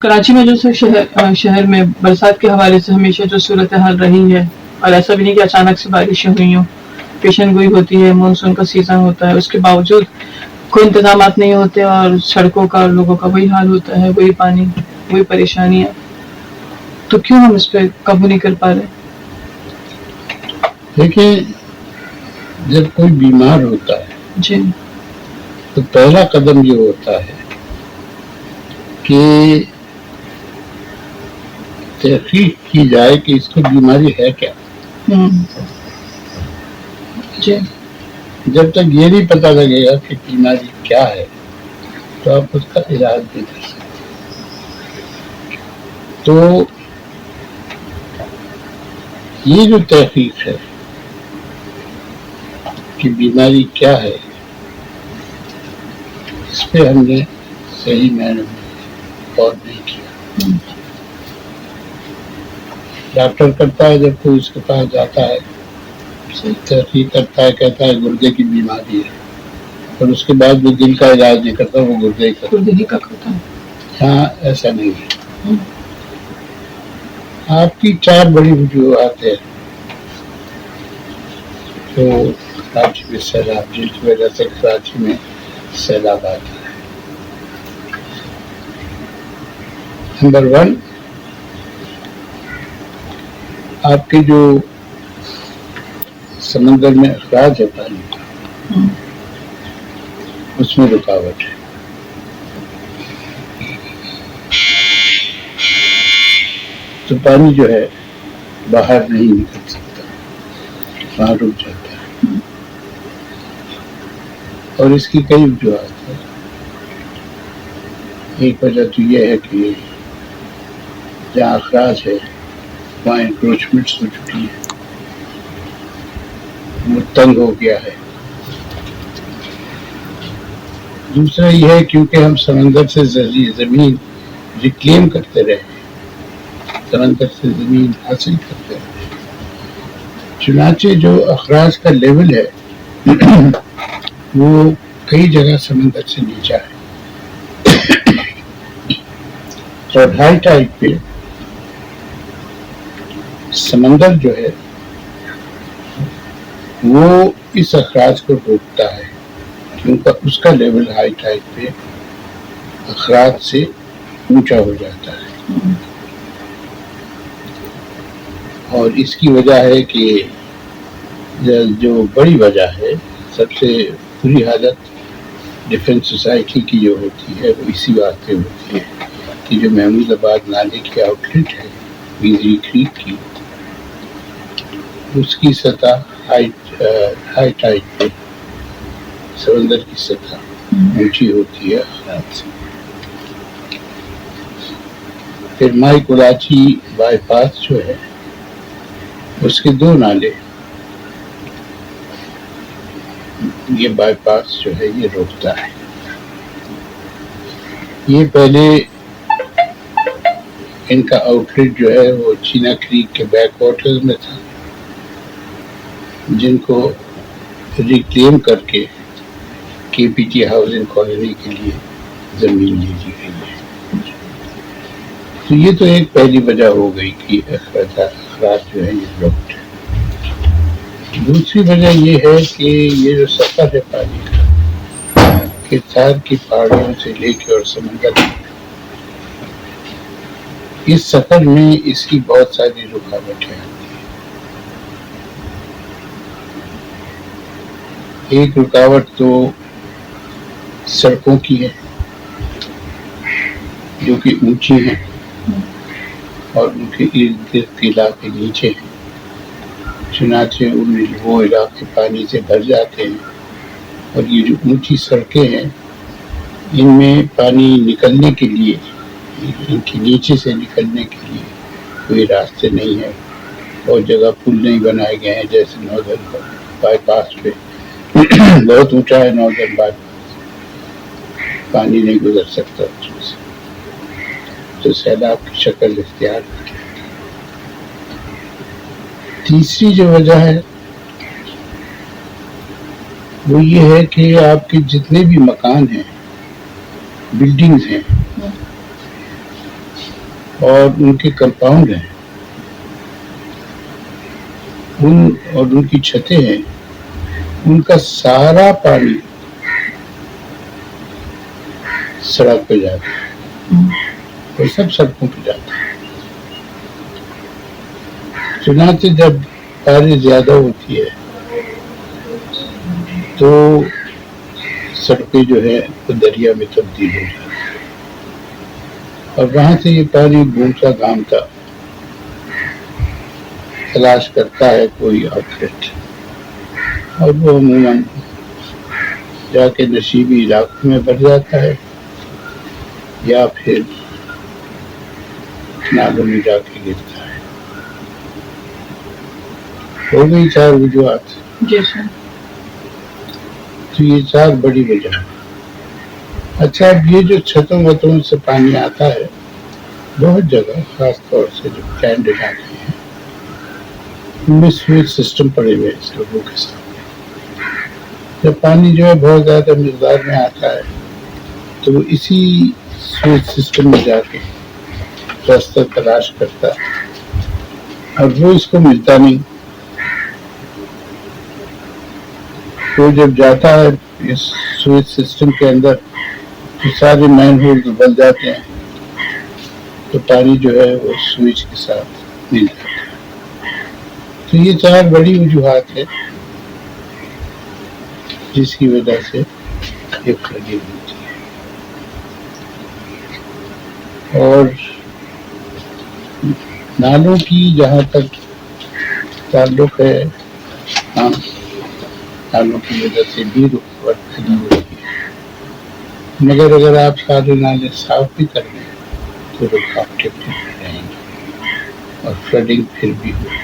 کراچی میں جو شہر میں برسات کے حوالے سے ہمیشہ جو صورتحال رہی ہے، اور ایسا بھی نہیں کہ اچانک سے بارشیں ہوئی ہوں، پیشن گوئی ہوتی ہے، مانسون کا سیزن ہوتا ہے، اس کے باوجود کوئی انتظامات نہیں ہوتے اور سڑکوں کا اور لوگوں کا وہی حال ہوتا ہے، وہی پانی، وہی پریشانیاں. تو کیوں ہم اس پہ قابو نہیں کر پا رہے؟ دیکھیں، جب کوئی بیمار ہوتا ہے جی تو پہلا قدم یہ ہوتا ہے کہ تحقیق کی جائے کہ اس کو بیماری ہے کیا. جی جب تک یہ نہیں پتہ لگے گا کہ بیماری کیا ہے تو آپ اس کا علاج نہیں کر سکتے. تو یہ جو تحقیق ہے کہ بیماری کیا ہے، اس پہ ہم نے صحیح معنی میں غور نہیں کیا. ڈاکٹر کرتا ہے، جب کوئی اس کے پاس جاتا ہے، تحقیق کرتا ہے، کہتا ہے گردے کی بیماری ہے، اور اس کے بعد وہ دل کا علاج نہیں کرتا، وہ گردے کا کرتا ہے. ہاں، ایسا نہیں ہے. آپ کی 4 بڑی وجوہات ہیں جو کراچی میں سیلاب، جن کی وجہ سے کراچی میں سیلاب آتا ہے. نمبر 1، آپ کے جو سمندر میں اخراج ہے پانی کا، اس میں رکاوٹ ہے. تو پانی جو ہے باہر نہیں نکل سکتا، وہاں رک جاتا ہے. اور اس کی کئی وجوہات ہیں. ایک وجہ تو یہ ہے کہ جہاں اخراج ہے وہاں انکروچمنٹس ہو چکی ہے، وہ تنگ ہو گیا ہے. دوسرا یہ ہے کیونکہ ہم سمندر سے زمین ریکلیم کرتے رہے، سمندر سے زمین حاصل کرتے رہے، چنانچہ جو اخراج کا لیول ہے وہ کئی جگہ سمندر سے نیچا ہے. اور ہائی ٹائڈ پہ سمندر جو ہے وہ اس اخراج کو روکتا ہے، کیونکہ اس کا لیول ہائی ٹائڈ پہ اخراج سے اونچا ہو جاتا ہے. اور اس کی وجہ ہے کہ جو بڑی وجہ ہے، سب سے بری حالت ڈیفنس سوسائٹی کی جو ہوتی ہے وہ اسی واسطے ہوتی ہے کہ جو محمود آباد نالے کی آؤٹ لیٹ ہے بیزری کریک کی، اس کی سطح ہائی ٹائڈ پہ سمندر کی سطح اونچی ہوتی ہے اخراج سے. پھر مائی کراچی بائی پاس جو ہے، اس کے 2 نالے، یہ بائی پاس جو ہے یہ روکتا ہے. یہ پہلے ان کا آؤٹ لیٹ جو ہے وہ چینا کریک کے بیک واٹرز میں تھا، جن کو ریکلیم کر کے کے پی ٹی ہاؤسنگ کالونی کے لیے زمین لے دی گئی ہے. تو یہ تو ایک پہلی وجہ ہو گئی کہ اخراج جو ہے یہ بلاکڈ ہے. دوسری وجہ یہ ہے کہ یہ جو سفر ہے پانی کا، کثار کی پہاڑیوں سے لے کے اور سمندر تک، اس سفر میں اس کی بہت ساری رکاوٹیں آتی ہیں. ایک رکاوٹ تو سڑکوں کی ہے جو کہ اونچی ہیں اور ان کے ارد گرد کے علاقے نیچے ہیں، چنانچہ وہ علاقے پانی سے بھر جاتے ہیں. اور یہ جو اونچی سڑکیں ہیں، ان میں پانی نکلنے کے لیے، ان کے نیچے سے نکلنے کے لیے کوئی راستے نہیں ہے، اور جگہ پل نہیں بنائے گئے ہیں. جیسے ناردرن بائی پاس پہ بہت اونچا ہے، ناردرن بائی پاس پانی نہیں گزر سکتا اس میں سے، تو سیلاب کی شکل اختیار کر. تیسری جو وجہ ہے وہ یہ ہے کہ آپ کے جتنے بھی مکان ہیں، بلڈنگز ہیں، اور ان کے کمپاؤنڈ ہیں اور ان کی چھتیں ہیں، ان کا سارا پانی سڑک پہ جاتا ہے اور سب سڑکوں پہ جاتا ہے۔ چنانچہ جب بارش زیادہ ہوتی ہے تو سڑکیں جو ہے وہ دریا میں تبدیل ہو جاتی ہیں، اور وہاں سے یہ پانی گھومتا گھامتا تلاش کرتا ہے کوئی آؤٹ لیٹ، اور وہ عموماً جا کے نشیبی علاقوں میں بڑھ جاتا ہے یا پھر نالوں میں جا کے گرتا ہے۔ ہو گئی 4 وجوہات۔ جی سر۔ تو یہ 4 بڑی وجہ ہے۔ اچھا، اب یہ جو چھتوں وتوں سے پانی آتا ہے بہت جگہ، خاص طور سے جو پلانڈ علاقے ہیں ان میں سویج سسٹم پڑے ہوئے ہیں لوگوں کے سامنے۔ جب پانی جو ہے بہت زیادہ مقدار میں آتا ہے تو وہ اسی سویج سسٹم میں جا کے راستہ تلاش کرتا ہے، اور وہ اس کو ملتا نہیں۔ وہ جب جاتا ہے اس سویج سسٹم کے اندر تو سارے مین ہولز بن جاتے ہیں، تو پانی جو ہے وہ سویج کے ساتھ مل جاتا ہے۔ تو یہ 4 بڑی وجوہات ہیں جس کی وجہ سے یہ فلڈنگ ہوتی ہے۔ اور نالوں کی جہاں تک تعلق ہے، ہاں، نالوں کی وجہ سے بھی رکاوٹ پیدا ہوتی ہے، مگر اگر آپ سارے نالے صاف بھی کر لیں تو رکاوٹیں پھر بھی رہیں گی اور فلڈنگ پھر بھی ہوگی۔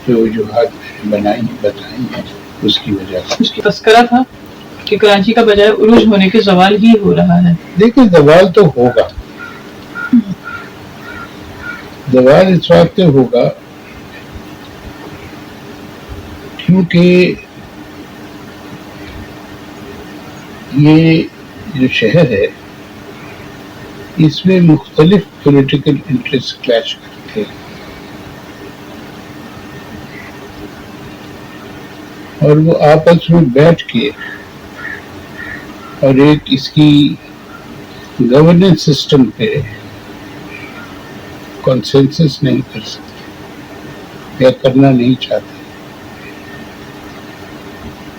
جو وجوہات بتائی ہیں اس کی وجہ سے اس کی تذکرہ تھا کہ کراچی کا بجائے عروج ہونے کے زوال ہی ہو رہا ہے۔ دیکھیں، زوال تو ہوگا، زوال اس وقت ہوگا کیونکہ یہ جو شہر ہے اس میں مختلف پولیٹیکل انٹرسٹ کلیش کرتے ہیں، اور وہ آپس میں بیٹھ کے اور ایک اس کی گورننس سسٹم پہ کنسنسس نہیں کر سکتے یا کرنا نہیں چاہتے۔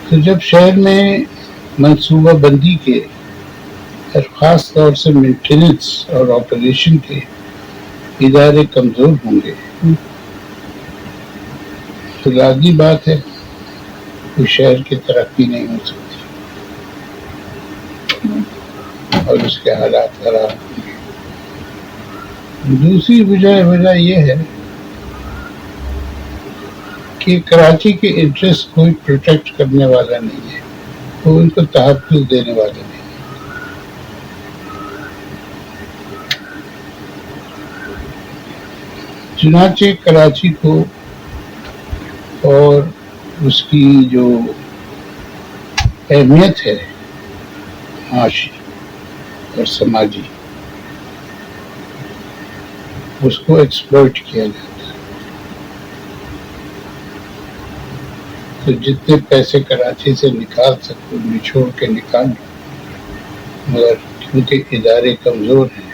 تو جب شہر میں منصوبہ بندی کے اور خاص طور سے مینٹیننس اور آپریشن کے ادارے کمزور ہوں گے تو لازمی بات ہے کہ شہر کی ترقی نہیں ہو سکتی اور اس کے حالات خراب ہوں گے۔ دوسری وجہ یہ ہے کہ کراچی کے انٹرسٹ کوئی پروٹیکٹ کرنے والا نہیں ہے، کوئی ان کو تحفظ دینے والا نہیں ہے۔ چنانچہ کراچی کو اور اس کی جو اہمیت ہے معاشی اور سماجی، اس کو ایکسپلوئٹ کیا جاتا ہے۔ تو جتنے پیسے کراچی سے نکال سکتے نچوڑ کے نکال لو، مگر کیونکہ ادارے کمزور ہیں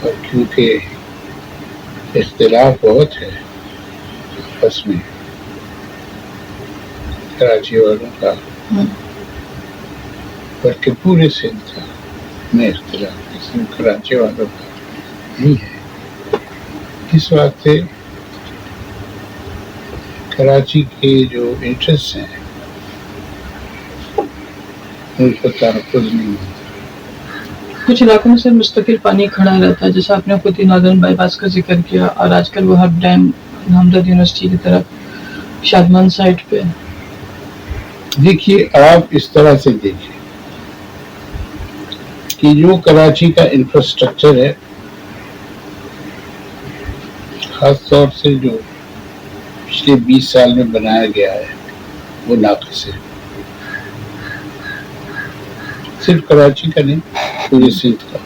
اور کیونکہ اختلاف بہت ہے آپس میں کراچی والوں کا، بلکہ پورے سندھ کا میں اختلاف ہے، صرف کراچی والوں کا نہیں ہے۔ اس وقت کراچی کے جو انٹرسٹ ہیں ان کو تحفظ نہیں ہوتا۔ کچھ علاقوں میں صرف مستقل پانی کھڑا رہتا ہے، جیسا آپ نے خود ہی ناردرن بائی پاس کا ذکر کیا، اور آج کل وہ ہب ڈیم ہمدرد یونیورسٹی کی طرف شادمان سائٹ پہ۔ دیکھیے، آپ اس طرح سے دیکھیں کہ جو کراچی کا انفراسٹرکچر ہے، خاص طور سے جو پچھلے 20 سال میں بنایا گیا ہے، وہ ناقص ہے۔ صرف کراچی کا نہیں پورے سندھ کا.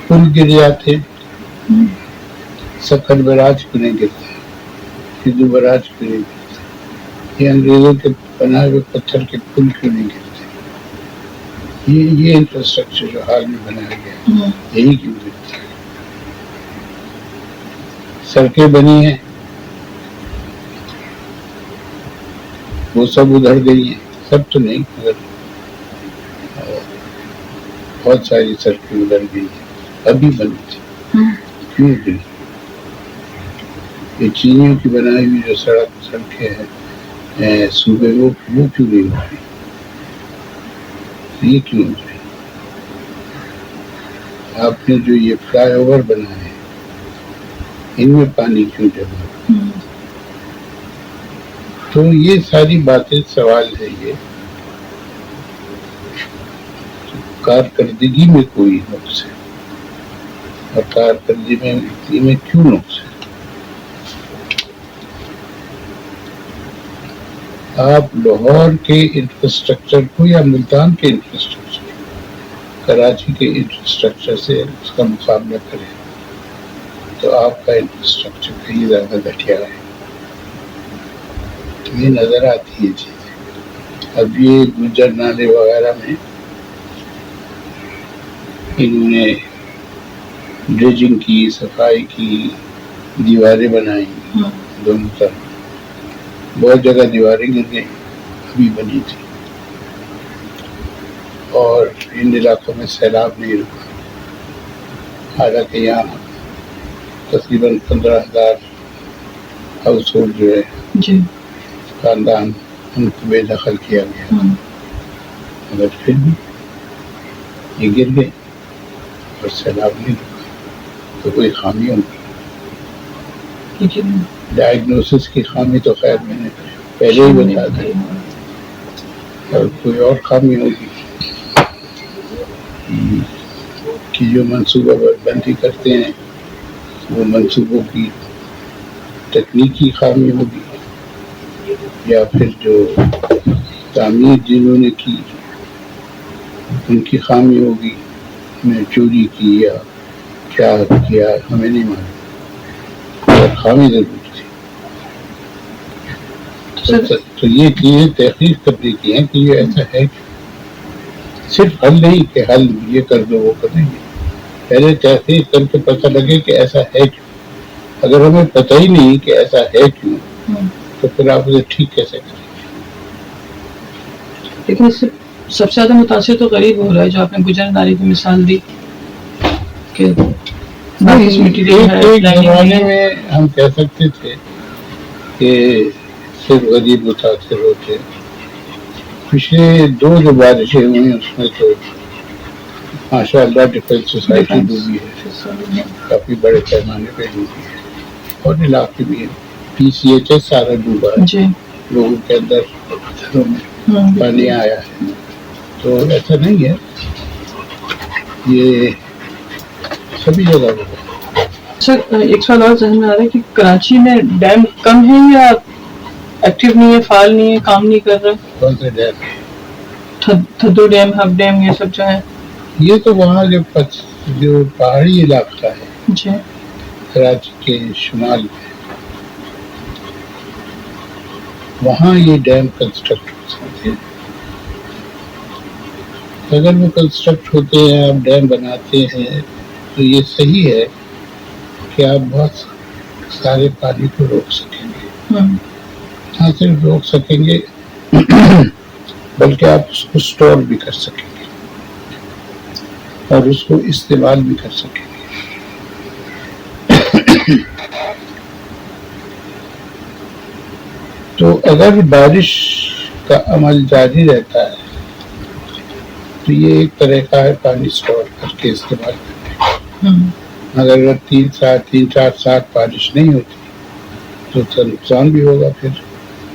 پل گر جاتے, سکھر براج کیوں نہیں گرتا, سندھو براج کیوں نہیں گرتا, یہ انگریزوں کے بنائے ہوئے پتھر کے پل کیوں نہیں گرتے. یہ انفراسٹرکچر جو حال میں بنایا گیا یہی کیوں گرتا ہے. سڑکیں بنی ہیں وہ سب ادھر گئی ہیں, سب تو نہیں مگر بہت ساری سڑکیں ادھر گئی ہیں, ابھی بنی تھی کیوں گئی. یہ چینیوں کی بنائی ہوئی جو سڑکیں ہیں صوبے وہ کیوں نہیں ہوئی, یہ کیوں ہوئی. آپ نے جو یہ فلائی اوور بنائے ان میں پانی کیوں جمع. تو یہ ساری باتیں سوال ہے. یہ کارکردگی میں کوئی نقص ہے اور کارکردگی میں کیوں نقص ہے. آپ لاہور کے انفراسٹرکچر کو یا ملتان کے انفراسٹرکچر کراچی کے انفراسٹرکچر سے اس کا مقابلہ کریں تو آپ کا انفراسٹرکچر کہیں زیادہ گھٹیا ہے. یہ نظر آتی ہے چیزیں. اب یہ گجر نالے وغیرہ میں انہوں نے ڈریجنگ کی, صفائی کی, دیواریں بنائی دونوں طرف. بہت جگہ دیواریں گر گئی, ابھی بنی تھی, اور ان علاقوں میں سیلاب نہیں رکا. حالانکہ یہاں تقریباً 15,000 ہاؤس ہولڈ جو ہے خاندان ان کو بے دخل کیا گیا, مگر پھر بھی یہ گر گئے اور سیلاب نہیں رکا. تو کوئی خامی ہوگی. ڈائگنوسس کی خامی تو خیر میں نے پہلے ہی بتا دی, اور کوئی اور خامی ہوگی کہ جو منصوبہ بندی کرتے ہیں وہ منصوبوں کی تکنیکی خامی ہوگی, یا پھر جو تعمیر جنہوں نے کی ان کی خامی ہوگی, میں چوری کی یا کیا کیا ہمیں نہیں معلوم, اور خامی ضرور تھی. تو یہ چیزیں تحقیق کرنے کی ہیں کہ یہ ایسا ہے کہ صرف حل نہیں کہ حل یہ کر دو وہ کر دیں گے. پہلے تحقیق کر کے پتہ لگے کہ ایسا ہے کیوں. اگر ہمیں پتہ ہی نہیں کہ ایسا ہے کیوں تو پھر آپ اسے ٹھیک کیسے کریں. لیکن اس سے سب سے زیادہ متاثر تو غریب ہو رہا ہے, جو آپ نے گجر نالے کی مثال دی کہ ایک زمانے میں ہم کہہ سکتے تھے کہ صرف غریب متاثر ہوتے. پچھلے 2 جو بارشیں ہوئی اس میں تو ماشاء اللہ ڈیفینس سوسائٹی ڈوبی ہے, کافی بڑے پیمانے پہ ڈوبی ہے, اور علاقے بھی PCHS سارا ڈوبا ہے, لوگوں کے اندر گھروں میں پانی آیا ہے. تو ایسا نہیں ہے, یہ سبھی جگہ ہوگا. سر ایک سوال اور ذہن میں آ رہا ہے کہ کراچی میں ڈیم کم ہے یا ایکٹیو نہیں ہے, فعال نہیں ہے, کام نہیں کر رہا. کون سے ڈیم؟ تھدو ڈیم, ہب ڈیم, یہ سب جو ہے. یہ تو وہاں جو پہاڑی علاقہ ہے جی کراچی کے شمال میں, وہاں یہ ڈیم کنسٹرکٹ ہو سکتے ہیں. اگر وہ کنسٹرکٹ ہوتے ہیں, آپ ڈیم بناتے ہیں تو یہ صحیح ہے کہ آپ بہت سارے پانی کو روک سکیں گے. نہ صرف روک سکیں گے بلکہ آپ اس کو سٹور بھی کر سکیں گے اور اس کو استعمال بھی کر سکیں گے. تو اگر بارش کا عمل جاری رہتا ہے تو یہ ایک طریقہ ہے پانی سٹور کر کے استعمال کرنے. اگر 3-4 سال بارش نہیں ہوتی تو نقصان بھی ہوگا پھر,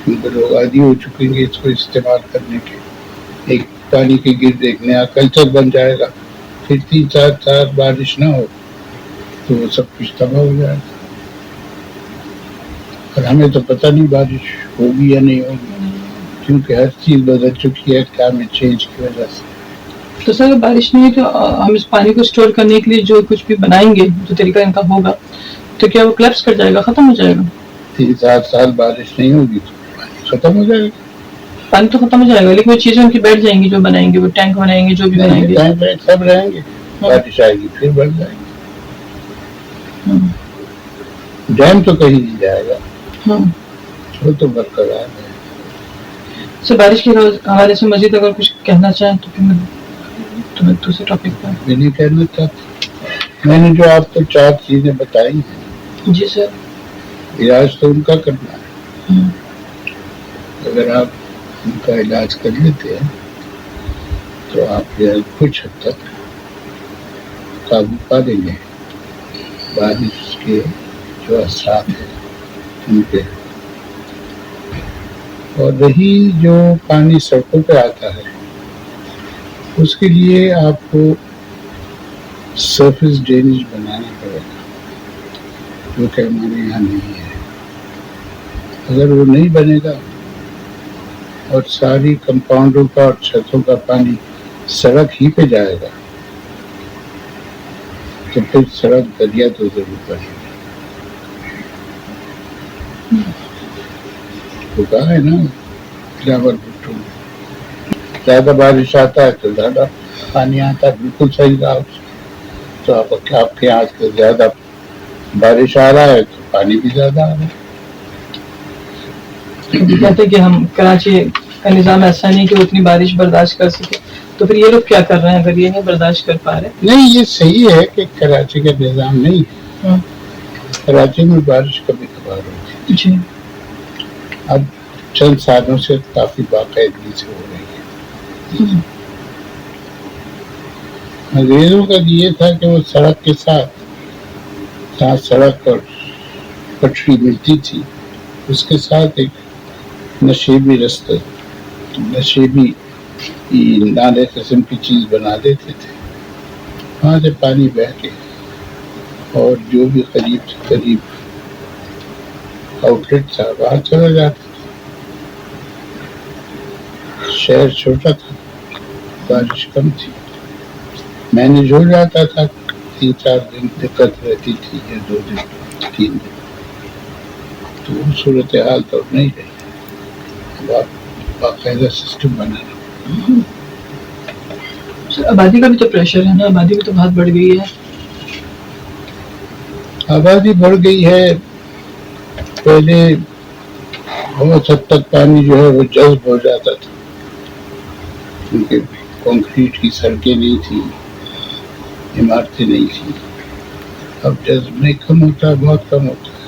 کیونکہ لوگ عادی ہو چکیں گے اس کو استعمال کرنے کے. ایک پانی کے گرد ایک نیا کلچر بن جائے گا. پھر 3-4 سال بارش نہ ہو تو وہ سب کچھ تباہ ہو جائے گا. اور ہمیں تو پتہ نہیں بارش ہوگی یا نہیں ہوگی, کیونکہ ہر چیز بدل چکی ہے کلائمیٹ چینج کی وجہ سے. تو سر اگر بارش نہیں ہے تو ہم اس پانی کو اسٹور کرنے کے لیے جو کچھ بھی بنائیں گے جو طریقہ ان کا ہوگا تو کیا وہ کلیپس کر جائے گا, ختم ہو جائے گا؟ 3-4 سال بارش نہیں ہوگی تو پانی ختم ہو جائے گا. پانی تو ختم ہو جائے گا لیکن وہ چیزیں ان کی بیٹھ جائیں گی جو بنائیں گے, وہ ٹینک بنائیں گے جو بھی بنائیں گے ٹائم پہ سب رہیں گے, بارش آئے گی پھر بڑھ جائے گی. ڈیم تو کہیں نہیں جائے گا, وہ تو برقرار ہے. سر بارش کے حوالے سے مزید اگر کچھ کہنا چاہیں تو پھر میں تمہیں دوسرے ٹاپک پر. میں نہیں کہنا چاہتا, میں نے جو آپ کو 4 چیزیں بتائی ہیں جی سر, علاج تو ان کا کرنا ہے. اگر آپ ان کا علاج کر لیتے ہیں تو آپ کچھ حد تک قابو پا لیں گے بارش کے جو اثرات ہیں ان پہ. اور رہی جو پانی سڑکوں پہ آتا ہے اس کے لیے آپ کو سرفیس ڈرینیج بنانا پڑے گا جو کہ ہمارے یہاں نہیں ہے. اگر وہ نہیں بنے گا اور ساری کمپاؤنڈوں کا اور چھتوں کا پانی سڑک ہی پہ جائے گا تو پھر سڑک دریا تو ضرور بنے گی. تو کہا ہے نا بلاول بھٹو, زیادہ بارش آتا ہے تو زیادہ پانی آتا ہے. بالکل صحیح کہا. تو آپ کے یہاں آج کل زیادہ بارش آ رہا ہے تو پانی بھی زیادہ آ رہا ہے. کہتے کہ ہم کراچی کا نظام ایسا نہیں کہ وہ اتنی بارش برداشت کر سکے, تو پھر یہ لوگ کیا کر رہے ہیں اگر یہ نہیں برداشت کر پا رہے؟ نہیں, یہ صحیح ہے کہ کراچی کا نظام نہیں ہے. کراچی میں بارش کبھی کبھار ہوتی ہے جی, اب چند سالوں سے کافی باقاعدگی سے ہو رہی ہے. انگریزوں کا یہ تھا کہ وہ سڑک کے ساتھ جہاں سڑک اور پٹری ملتی تھی اس کے ساتھ ایک نشیبی رستے, نشیبی نالے قسم کی چیز بنا دیتے تھے. وہاں سے پانی بہ کے اور جو بھی قریب سے قریب آؤٹ لیٹ تھا وہاں چلا جاتا تھا. شہر چھوٹا تھا, بارش کم تھی, مینیج ہو جاتا تھا. 3-4 دن دقت رہتی تھی یا 2 دن 3 دن, تو وہ صورتحال تو نہیں رہی. اب آپ باقاعدہ سسٹم بنانا. آبادی کا بھی تو پریشر ہے نا, آبادی بھی تو بہت بڑھ گئی ہے. آبادی بڑھ گئی ہے. پہلے بہت حد تک پانی جو ہے وہ جذب ہو جاتا تھا کیونکہ کنکریٹ کی سڑکیں نہیں تھی, عمارتیں نہیں تھی. اب جذب نہیں کم ہوتا, بہت کم ہوتا.